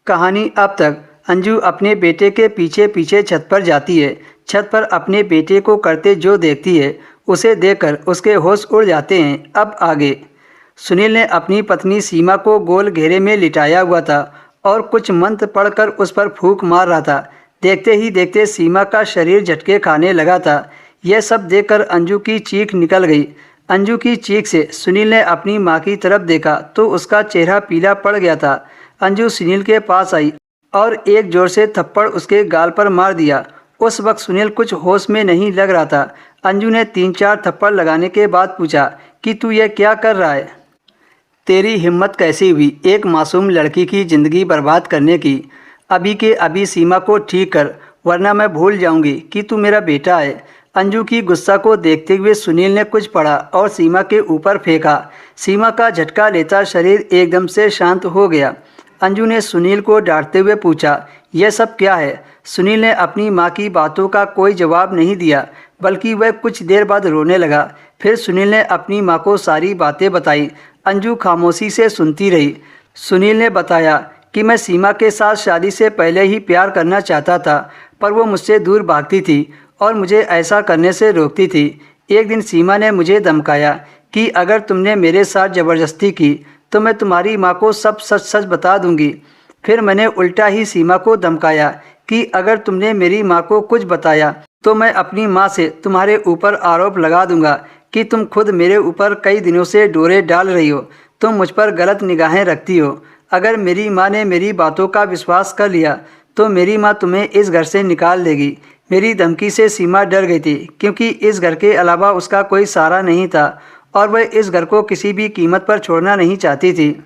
कहानी अब तक। अंजू अपने बेटे के पीछे पीछे छत पर जाती है। छत पर अपने बेटे को करते जो देखती है, उसे देखकर उसके होश उड़ जाते हैं। अब आगे। सुनील ने अपनी पत्नी सीमा को गोल घेरे में लिटाया हुआ था और कुछ मंत्र पढ़कर उस पर फूंक मार रहा था। देखते ही देखते सीमा का शरीर झटके खाने लगा था। यह सब देखकर अंजू की चीख निकल गई। अंजू की चीख से सुनील ने अपनी माँ की तरफ देखा तो उसका चेहरा पीला पड़ गया था। अंजू सुनील के पास आई और एक जोर से थप्पड़ उसके गाल पर मार दिया। उस वक्त सुनील कुछ होश में नहीं लग रहा था। अंजू ने 3-4 थप्पड़ लगाने के बाद पूछा कि तू यह क्या कर रहा है? तेरी हिम्मत कैसी हुई एक मासूम लड़की की ज़िंदगी बर्बाद करने की? अभी के अभी सीमा को ठीक कर, वरना मैं भूल जाऊंगी कि तू मेरा बेटा है। अंजू की गुस्सा को देखते हुए सुनील ने कुछ पढ़ा और सीमा के ऊपर फेंका। सीमा का झटका लेता शरीर एकदम से शांत हो गया। अंजू ने सुनील को डांटते हुए पूछा, यह सब क्या है? सुनील ने अपनी माँ की बातों का कोई जवाब नहीं दिया, बल्कि वह कुछ देर बाद रोने लगा। फिर सुनील ने अपनी माँ को सारी बातें बताई। अंजू खामोशी से सुनती रही। सुनील ने बताया कि मैं सीमा के साथ शादी से पहले ही प्यार करना चाहता था, पर वो मुझसे दूर भागती थी और मुझे ऐसा करने से रोकती थी। एक दिन सीमा ने मुझे धमकाया कि अगर तुमने मेरे साथ ज़बरदस्ती की तो मैं तुम्हारी माँ को सब सच सच बता दूंगी। फिर मैंने उल्टा ही सीमा को धमकाया कि अगर तुमने मेरी माँ को कुछ बताया तो मैं अपनी माँ से तुम्हारे ऊपर आरोप लगा दूंगा कि तुम खुद मेरे ऊपर कई दिनों से डोरे डाल रही हो, तुम मुझ पर गलत निगाहें रखती हो। अगर मेरी माँ ने मेरी बातों का विश्वास कर लिया तो मेरी माँ तुम्हें इस घर से निकाल देगी। मेरी धमकी से सीमा डर गई थी, क्योंकि इस घर के अलावा उसका कोई सहारा नहीं था और वह इस घर को किसी भी कीमत पर छोड़ना नहीं चाहती थी।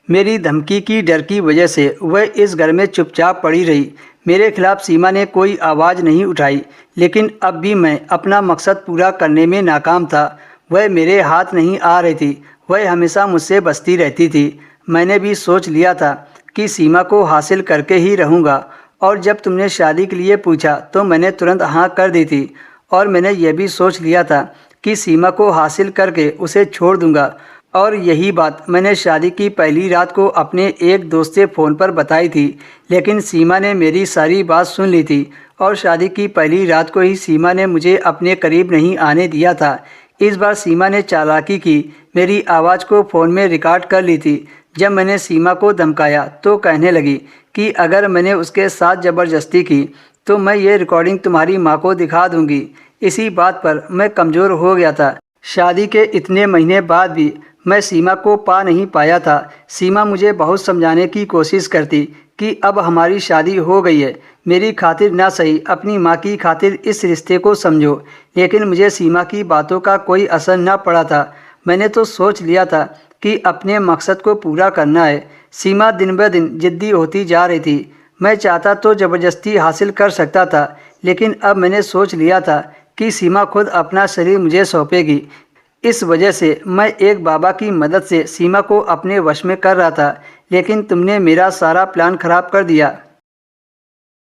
मेरी धमकी की डर की वजह से वह इस घर में चुपचाप पड़ी रही। मेरे खिलाफ सीमा ने कोई आवाज़ नहीं उठाई, लेकिन अब भी मैं अपना मकसद पूरा करने में नाकाम था। वह मेरे हाथ नहीं आ रही थी, वह हमेशा मुझसे बचती रहती थी। मैंने भी सोच लिया था कि सीमा को हासिल करके ही रहूँगा, और जब तुमने शादी के लिए पूछा तो मैंने तुरंत हाँ कर दी थी। और मैंने यह भी सोच लिया था कि सीमा को हासिल करके उसे छोड़ दूंगा। और यही बात मैंने शादी की पहली रात को अपने एक दोस्त से फ़ोन पर बताई थी, लेकिन सीमा ने मेरी सारी बात सुन ली थी और शादी की पहली रात को ही सीमा ने मुझे अपने करीब नहीं आने दिया था। इस बार सीमा ने चालाकी की, मेरी आवाज़ को फ़ोन में रिकॉर्ड कर ली थी। जब मैंने सीमा को धमकाया तो कहने लगी कि अगर मैंने उसके साथ ज़बरदस्ती की तो मैं ये रिकॉर्डिंग तुम्हारी माँ को दिखा दूंगी। इसी बात पर मैं कमज़ोर हो गया था। शादी के इतने महीने बाद भी मैं सीमा को पा नहीं पाया था। सीमा मुझे बहुत समझाने की कोशिश करती कि अब हमारी शादी हो गई है, मेरी खातिर ना सही अपनी माँ की खातिर इस रिश्ते को समझो। लेकिन मुझे सीमा की बातों का कोई असर न पड़ा था। मैंने तो सोच लिया था कि अपने मकसद को पूरा करना है। सीमा दिन ब दिन जिद्दी होती जा रही थी। मैं चाहता तो ज़बरदस्ती हासिल कर सकता था, लेकिन अब मैंने सोच लिया था कि सीमा खुद अपना शरीर मुझे सौंपेगी। इस वजह से मैं एक बाबा की मदद से सीमा को अपने वश में कर रहा था, लेकिन तुमने मेरा सारा प्लान खराब कर दिया।